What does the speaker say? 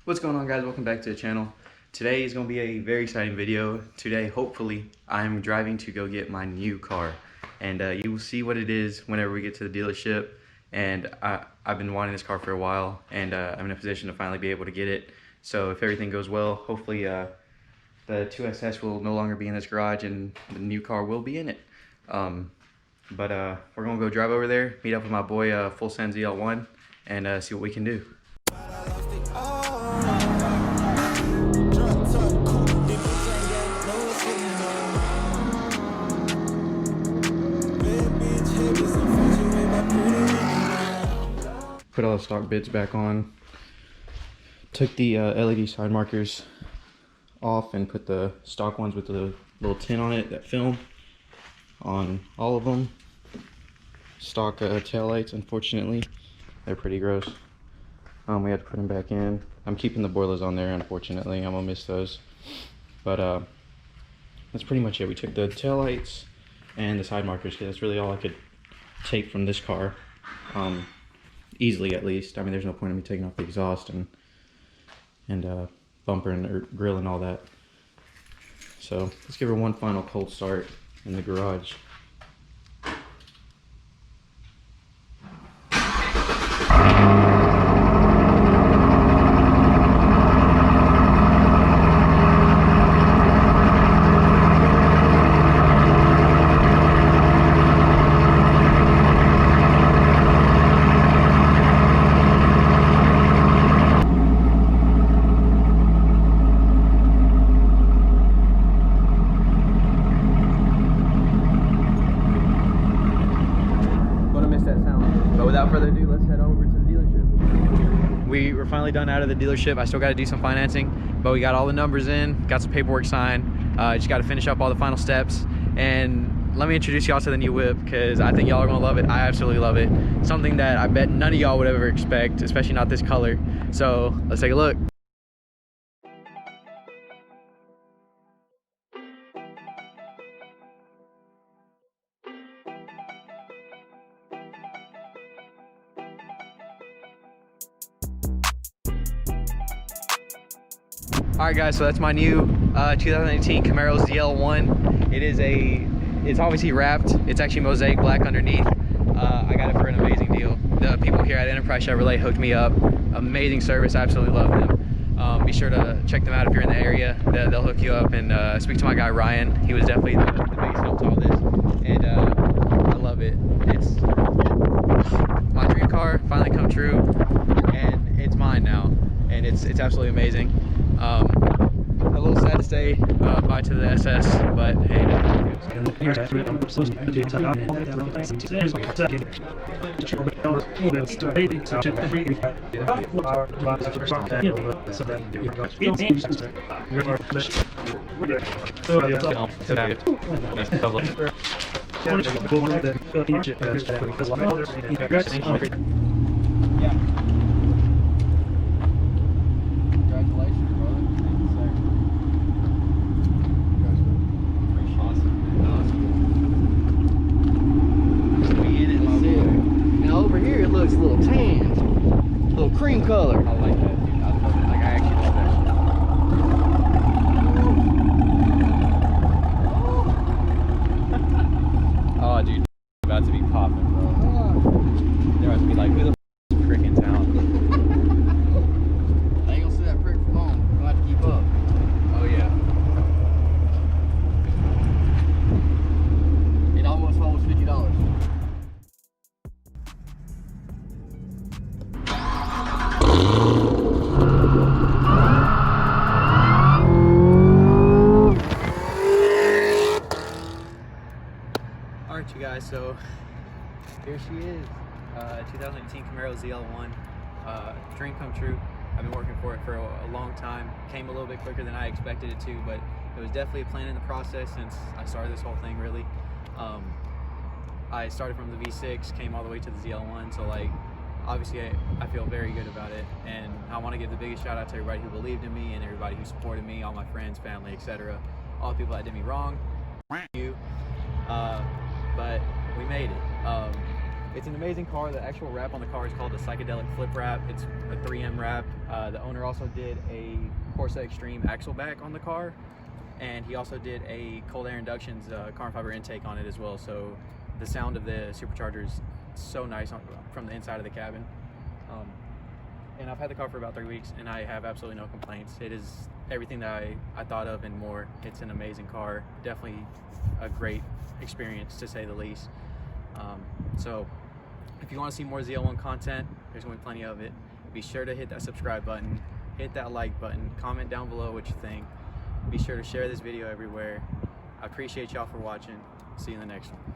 What's going on, guys? Welcome back to the channel. Today is going to be a very exciting video. Today, hopefully, I'm driving to go get my new car. And you will see what it is whenever we get to the dealership. And I've been wanting this car for a while, and I'm in a position to finally be able to get it. So if everything goes well, hopefully the 2SS will no longer be in this garage and the new car will be in it. But we're going to go drive over there, meet up with my boy Full Send ZL1, and see what we can do. Put all the stock bits back on. Took the LED side markers off and put the stock ones with the little tin on it that film on all of them. Stock tail lights, unfortunately, they're pretty gross. We had to put them back in. I'm keeping the boilers on there, unfortunately. I'm gonna miss those. But that's pretty much it. We took the tail lights and the side markers because that's really all I could take from this car. Easily, at least. I mean, there's no point in me taking off the exhaust and bumper and grill and all that. So let's give her one final cold start in the garage. Without further ado, let's head over to the dealership. We were finally done out of the dealership. I still got to do some financing, but we got all the numbers in, got some paperwork signed. Just got to finish up all the final steps. And let me introduce y'all to the new whip, because I think y'all are going to love it. I absolutely love it. Something that I bet none of y'all would ever expect, especially not this color. So let's take a look. Alright guys, so that's my new 2018 Camaro ZL1. It's obviously wrapped. It's actually mosaic black underneath. I got it for an amazing deal. The people here at Enterprise Chevrolet hooked me up. Amazing service, I absolutely love them. Be sure to check them out if you're in the area. They'll hook you up, and speak to my guy Ryan. He was definitely the biggest help to all this, and I love it. It's my dream car, finally come true, and it's mine now, and it's absolutely amazing. A little sad to say bye to the SS, but hey. Looks a little tan, a little cream color. I like that, dude. I love it. Like, I actually love that shit. Oh, dude, about to be popping, bro. They're about to be like, who the f is prick in town? I ain't gonna see that prick for long. We'll have to keep up. Oh, yeah. It almost holds $50. Alright you guys, so here she is, 2018 Camaro ZL1, dream come true. I've been working for it for a long time. Came a little bit quicker than I expected it to, but it was definitely a plan in the process since I started this whole thing really. I started from the V6, came all the way to the ZL1, so like obviously I feel very good about it, and I want to give the biggest shout out to everybody who believed in me and everybody who supported me, all my friends, family, etc. All the people that did me wrong, you. But we made it. It's an amazing car. The actual wrap on the car is called a psychedelic flip wrap. It's a 3M wrap. The owner also did a Corsa Extreme axle back on the car, and he also did a cold air inductions carbon fiber intake on it as well. So the sound of the supercharger is so nice from the inside of the cabin. And I've had the car for about 3 weeks, and I have absolutely no complaints. It is everything that I thought of and more. It's an amazing car. Definitely a great experience, to say the least. So if you want to see more ZL1 content, there's going to be plenty of it. Be sure to hit that subscribe button, hit that like button, comment down below what you think. Be sure to share this video everywhere. I appreciate y'all for watching. See you in the next one.